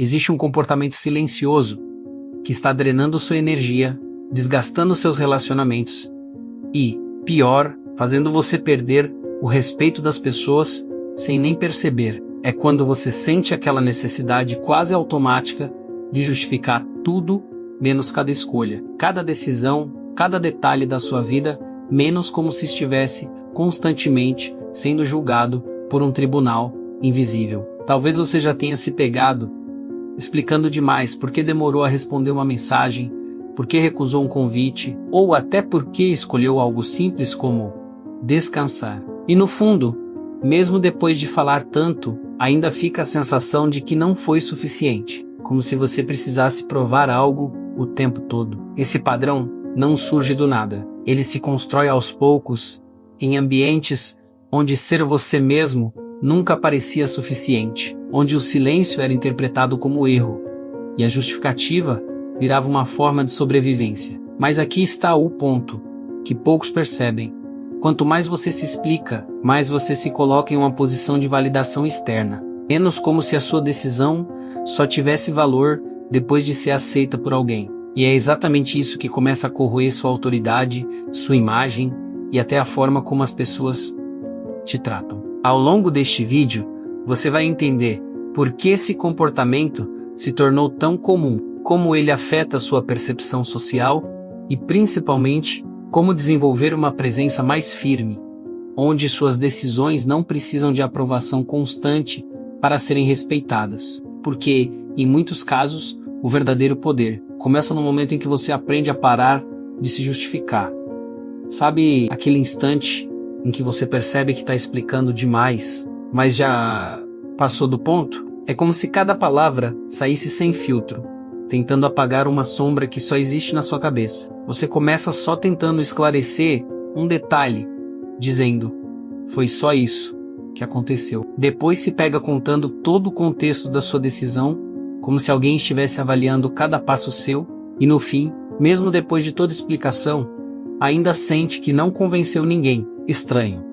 existe um comportamento silencioso que está drenando sua energia, desgastando seus relacionamentos e, pior, fazendo você perder o respeito das pessoas sem nem perceber. É quando você sente aquela necessidade quase automática de justificar tudo menos cada escolha, cada decisão, cada detalhe da sua vida, menos como se estivesse constantemente sendo julgado por um tribunal invisível. Talvez você já tenha se pegado explicando demais por que demorou a responder uma mensagem, por que recusou um convite, ou até por que escolheu algo simples como descansar. E no fundo, mesmo depois de falar tanto, ainda fica a sensação de que não foi suficiente, como se você precisasse provar algo o tempo todo. Esse padrão não surge do nada. Ele se constrói aos poucos, em ambientes onde ser você mesmo nunca parecia suficiente, onde o silêncio era interpretado como erro, e a justificativa virava uma forma de sobrevivência. Mas aqui está o ponto, que poucos percebem. Quanto mais você se explica, mais você se coloca em uma posição de validação externa, menos como se a sua decisão só tivesse valor depois de ser aceita por alguém. E é exatamente isso que começa a corroer sua autoridade, sua imagem e até a forma como as pessoas te tratam. Ao longo deste vídeo, você vai entender por que esse comportamento se tornou tão comum, como ele afeta sua percepção social e, principalmente, como desenvolver uma presença mais firme, onde suas decisões não precisam de aprovação constante para serem respeitadas. Porque, em muitos casos, o verdadeiro poder começa no momento em que você aprende a parar de se justificar. Sabe aquele instante em que você percebe que está explicando demais, mas já passou do ponto? É como se cada palavra saísse sem filtro, tentando apagar uma sombra que só existe na sua cabeça. Você começa só tentando esclarecer um detalhe, dizendo, foi só isso que aconteceu. Depois se pega contando todo o contexto da sua decisão, como se alguém estivesse avaliando cada passo seu, e no fim, mesmo depois de toda explicação, ainda sente que não convenceu ninguém. Estranho,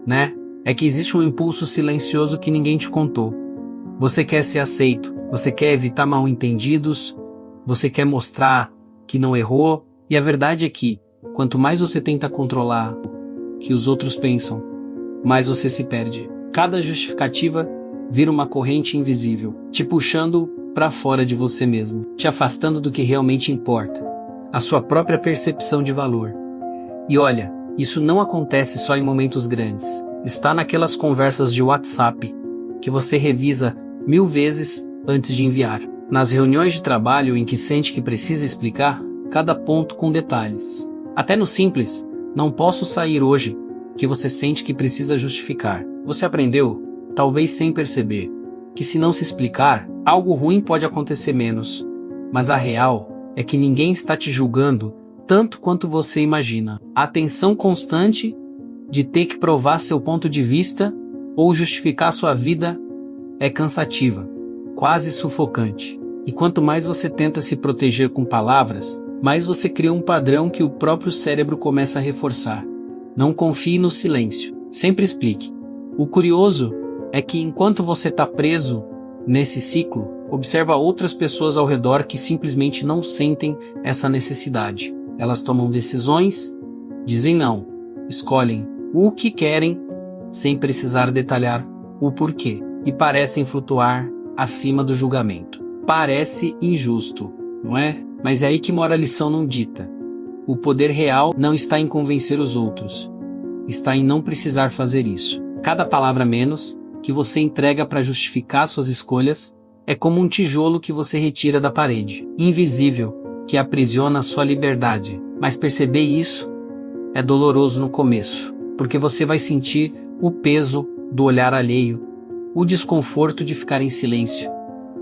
né? É que existe um impulso silencioso que ninguém te contou. Você quer ser aceito, você quer evitar mal-entendidos, você quer mostrar que não errou, e a verdade é que, quanto mais você tenta controlar o que os outros pensam, mais você se perde. Cada justificativa vira uma corrente invisível, te puxando para fora de você mesmo, te afastando do que realmente importa, a sua própria percepção de valor. E olha, isso não acontece só em momentos grandes. Está naquelas conversas de WhatsApp que você revisa 1000 vezes antes de enviar. Nas reuniões de trabalho em que sente que precisa explicar cada ponto com detalhes. Até no simples, não posso sair hoje, que você sente que precisa justificar. Você aprendeu, talvez sem perceber, que se não se explicar, algo ruim pode acontecer menos. Mas a real é que ninguém está te julgando tanto quanto você imagina. A tensão constante de ter que provar seu ponto de vista ou justificar sua vida é cansativa, quase sufocante. E quanto mais você tenta se proteger com palavras, mais você cria um padrão que o próprio cérebro começa a reforçar. Não confie no silêncio, sempre explique. O curioso é que enquanto você está preso nesse ciclo, observa outras pessoas ao redor que simplesmente não sentem essa necessidade. Elas tomam decisões, dizem não, escolhem o que querem sem precisar detalhar o porquê e parecem flutuar acima do julgamento. Parece injusto, não é? Mas é aí que mora a lição não dita. O poder real não está em convencer os outros, está em não precisar fazer isso. Cada palavra menos que você entrega para justificar suas escolhas é como um tijolo que você retira da parede, invisível, que aprisiona a sua liberdade. Mas perceber isso é doloroso no começo, porque você vai sentir o peso do olhar alheio, o desconforto de ficar em silêncio,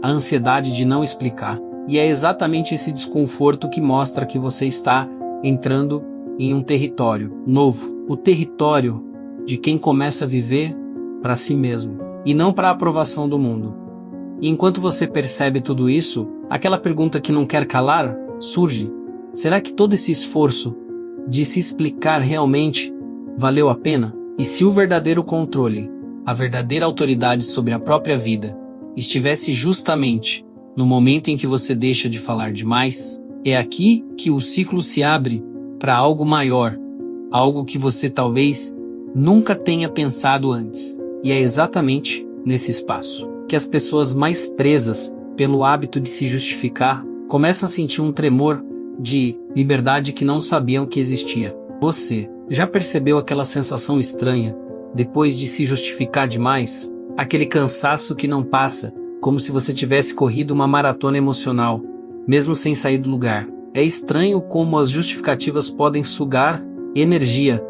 a ansiedade de não explicar. E é exatamente esse desconforto que mostra que você está entrando em um território novo, o território de quem começa a viver para si mesmo, e não para a aprovação do mundo. E enquanto você percebe tudo isso, aquela pergunta que não quer calar surge. Será que todo esse esforço de se explicar realmente valeu a pena? E se o verdadeiro controle, a verdadeira autoridade sobre a própria vida, estivesse justamente No momento em que você deixa de falar demais, é aqui que o ciclo se abre para algo maior, algo que você talvez nunca tenha pensado antes. E é exatamente nesse espaço que as pessoas mais presas pelo hábito de se justificar começam a sentir um tremor de liberdade que não sabiam que existia. Você já percebeu aquela sensação estranha depois de se justificar demais? Aquele cansaço que não passa, como se você tivesse corrido uma maratona emocional, mesmo sem sair do lugar. É estranho como as justificativas podem sugar energia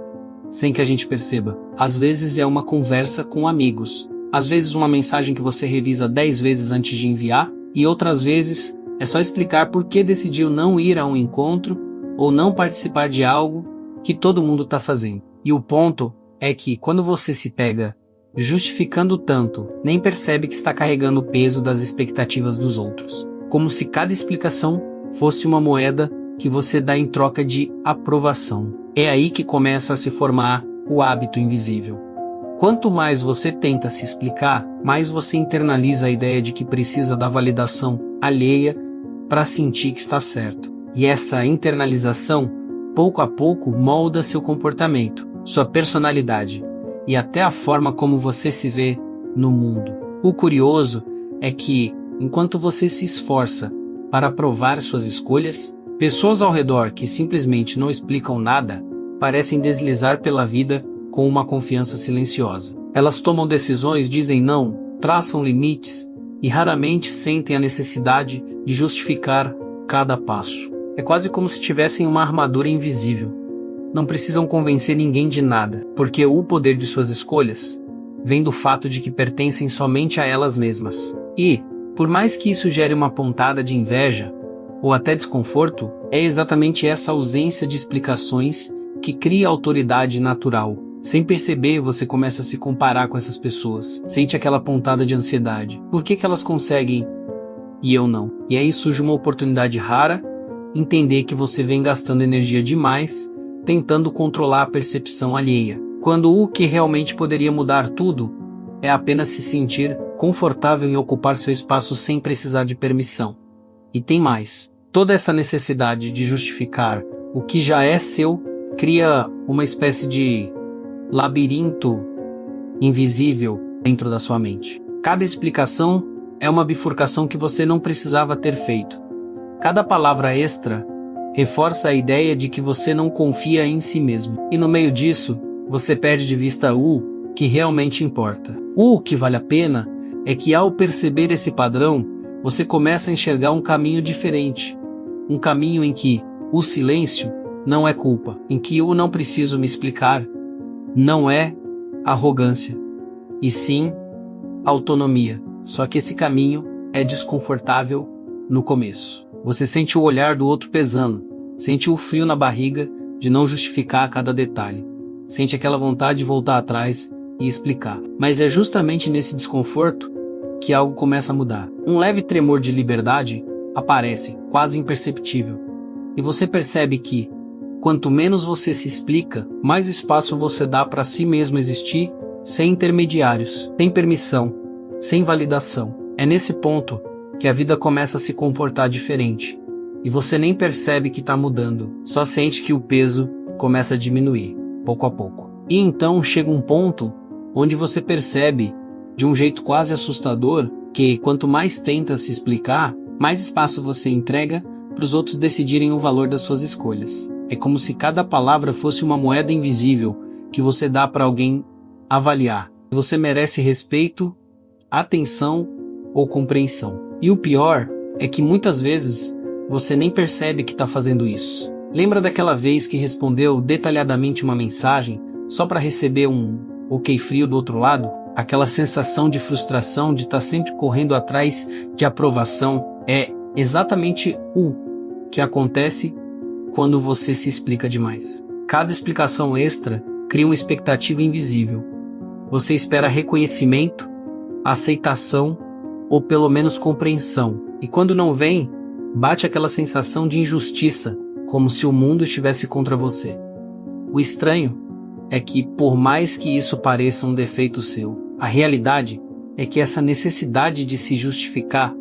sem que a gente perceba. Às vezes é uma conversa com amigos, às vezes uma mensagem que você revisa 10 vezes antes de enviar, e outras vezes é só explicar por que decidiu não ir a um encontro ou não participar de algo que todo mundo está fazendo. E o ponto é que quando você se pega justificando tanto, nem percebe que está carregando o peso das expectativas dos outros, como se cada explicação fosse uma moeda que você dá em troca de aprovação. É aí que começa a se formar o hábito invisível. Quanto mais você tenta se explicar, mais você internaliza a ideia de que precisa da validação alheia para sentir que está certo. E essa internalização, pouco a pouco, molda seu comportamento, sua personalidade e até a forma como você se vê no mundo. O curioso é que, enquanto você se esforça para provar suas escolhas, pessoas ao redor que simplesmente não explicam nada parecem deslizar pela vida com uma confiança silenciosa. Elas tomam decisões, dizem não, traçam limites e raramente sentem a necessidade de justificar cada passo. É quase como se tivessem uma armadura invisível. Não precisam convencer ninguém de nada, porque o poder de suas escolhas vem do fato de que pertencem somente a elas mesmas. E, por mais que isso gere uma pontada de inveja ou até desconforto, é exatamente essa ausência de explicações que cria autoridade natural. Sem perceber, você começa a se comparar com essas pessoas. Sente aquela pontada de ansiedade. Por que elas conseguem e eu não? E aí surge uma oportunidade rara, entender que você vem gastando energia demais, tentando controlar a percepção alheia. Quando o que realmente poderia mudar tudo é apenas se sentir confortável em ocupar seu espaço sem precisar de permissão. E tem mais. Toda essa necessidade de justificar o que já é seu cria uma espécie de labirinto invisível dentro da sua mente. Cada explicação é uma bifurcação que você não precisava ter feito. Cada palavra extra reforça a ideia de que você não confia em si mesmo. E no meio disso, você perde de vista o que realmente importa. O que vale a pena é que ao perceber esse padrão, você começa a enxergar um caminho diferente. Um caminho em que o silêncio não é culpa, em que o não preciso me explicar não é arrogância, e sim autonomia. Só que esse caminho é desconfortável no começo. Você sente o olhar do outro pesando, sente o frio na barriga de não justificar cada detalhe, sente aquela vontade de voltar atrás e explicar. Mas é justamente nesse desconforto que algo começa a mudar. Um leve tremor de liberdade aparece, quase imperceptível, e você percebe que, quanto menos você se explica, mais espaço você dá para si mesmo existir, sem intermediários, sem permissão, sem validação. É nesse ponto que a vida começa a se comportar diferente, e você nem percebe que está mudando, só sente que o peso começa a diminuir, pouco a pouco. E então chega um ponto onde você percebe, de um jeito quase assustador, que quanto mais tenta se explicar, mais espaço você entrega para os outros decidirem o valor das suas escolhas. É como se cada palavra fosse uma moeda invisível que você dá para alguém avaliar. Você merece respeito, atenção ou compreensão. E o pior é que muitas vezes você nem percebe que está fazendo isso. Lembra daquela vez que respondeu detalhadamente uma mensagem só para receber um ok frio do outro lado? Aquela sensação de frustração de estar sempre correndo atrás de aprovação é exatamente o que acontece quando você se explica demais. Cada explicação extra cria uma expectativa invisível. Você espera reconhecimento, aceitação ou pelo menos compreensão. E quando não vem, bate aquela sensação de injustiça, como se o mundo estivesse contra você. O estranho é que, por mais que isso pareça um defeito seu, a realidade é que essa necessidade de se justificar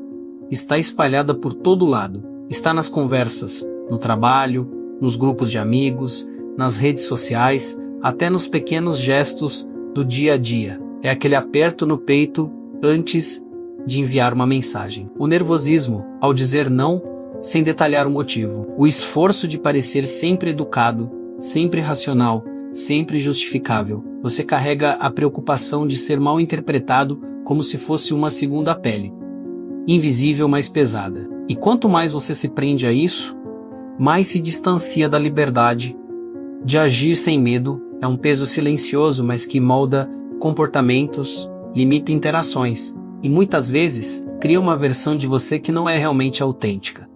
está espalhada por todo lado. Está nas conversas, no trabalho, nos grupos de amigos, nas redes sociais, até nos pequenos gestos do dia a dia. É aquele aperto no peito antes de enviar uma mensagem. O nervosismo, ao dizer não, sem detalhar o motivo. O esforço de parecer sempre educado, sempre racional, sempre justificável. Você carrega a preocupação de ser mal interpretado como se fosse uma segunda pele, invisível, mas pesada. E quanto mais você se prende a isso, mais se distancia da liberdade de agir sem medo. É um peso silencioso, mas que molda comportamentos, limita interações e muitas vezes cria uma versão de você que não é realmente autêntica.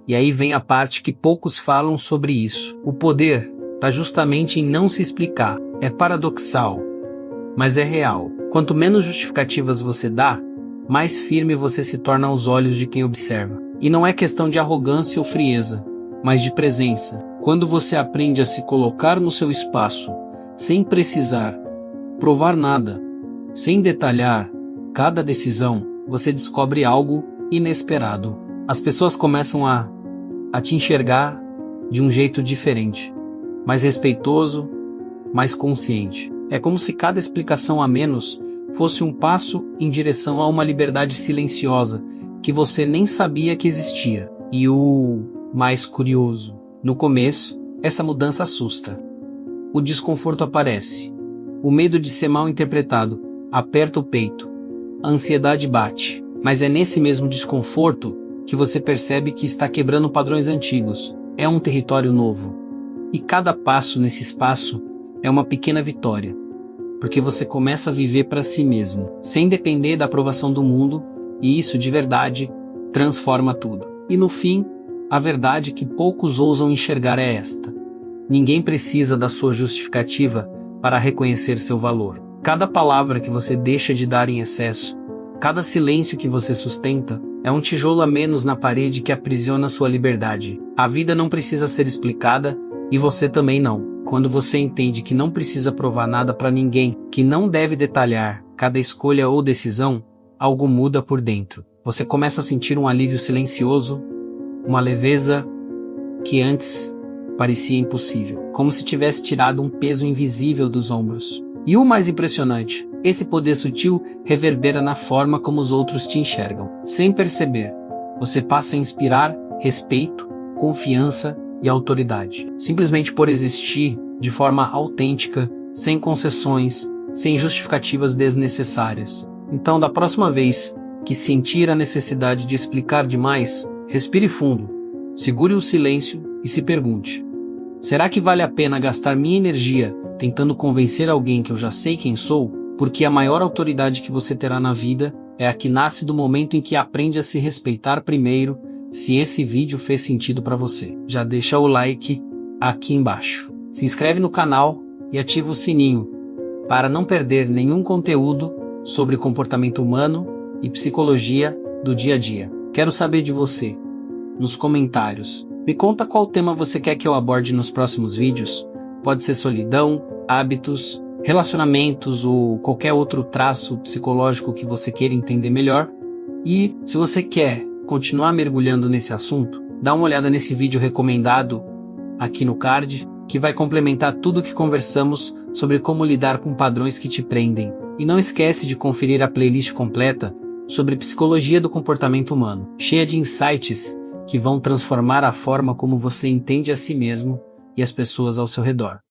E aí vem a parte que poucos falam sobre isso. O poder está justamente em não se explicar. É paradoxal, mas é real. Quanto menos justificativas você dá, mais firme você se torna aos olhos de quem observa. E não é questão de arrogância ou frieza, mas de presença. Quando você aprende a se colocar no seu espaço, sem precisar provar nada, sem detalhar cada decisão, você descobre algo inesperado. As pessoas começam a te enxergar de um jeito diferente, mais respeitoso, mais consciente. É como se cada explicação a menos fosse um passo em direção a uma liberdade silenciosa que você nem sabia que existia. E o mais curioso, no começo, essa mudança assusta. O desconforto aparece. O medo de ser mal interpretado aperta o peito. A ansiedade bate. Mas é nesse mesmo desconforto que você percebe que está quebrando padrões antigos. É um território novo. E cada passo nesse espaço é uma pequena vitória. Porque você começa a viver para si mesmo, sem depender da aprovação do mundo, e isso de verdade transforma tudo. E no fim, a verdade que poucos ousam enxergar é esta: ninguém precisa da sua justificativa para reconhecer seu valor. Cada palavra que você deixa de dar em excesso, cada silêncio que você sustenta, é um tijolo a menos na parede que aprisiona sua liberdade. A vida não precisa ser explicada, e você também não. Quando você entende que não precisa provar nada para ninguém, que não deve detalhar cada escolha ou decisão, algo muda por dentro. Você começa a sentir um alívio silencioso, uma leveza que antes parecia impossível, como se tivesse tirado um peso invisível dos ombros. E o mais impressionante, esse poder sutil reverbera na forma como os outros te enxergam. Sem perceber, você passa a inspirar respeito, confiança e autoridade. Simplesmente por existir de forma autêntica, sem concessões, sem justificativas desnecessárias. Então, da próxima vez que sentir a necessidade de explicar demais, respire fundo, segure o silêncio e se pergunte: será que vale a pena gastar minha energia tentando convencer alguém que eu já sei quem sou? Porque a maior autoridade que você terá na vida é a que nasce do momento em que aprende a se respeitar primeiro. Se esse vídeo fez sentido para você, já deixa o like aqui embaixo. Se inscreve no canal e ativa o sininho para não perder nenhum conteúdo sobre comportamento humano e psicologia do dia a dia. Quero saber de você nos comentários. Me conta qual tema você quer que eu aborde nos próximos vídeos. Pode ser solidão, hábitos, relacionamentos ou qualquer outro traço psicológico que você queira entender melhor. E se você quer continuar mergulhando nesse assunto, dá uma olhada nesse vídeo recomendado aqui no card, que vai complementar tudo o que conversamos sobre como lidar com padrões que te prendem. E não esquece de conferir a playlist completa sobre psicologia do comportamento humano, cheia de insights que vão transformar a forma como você entende a si mesmo e as pessoas ao seu redor.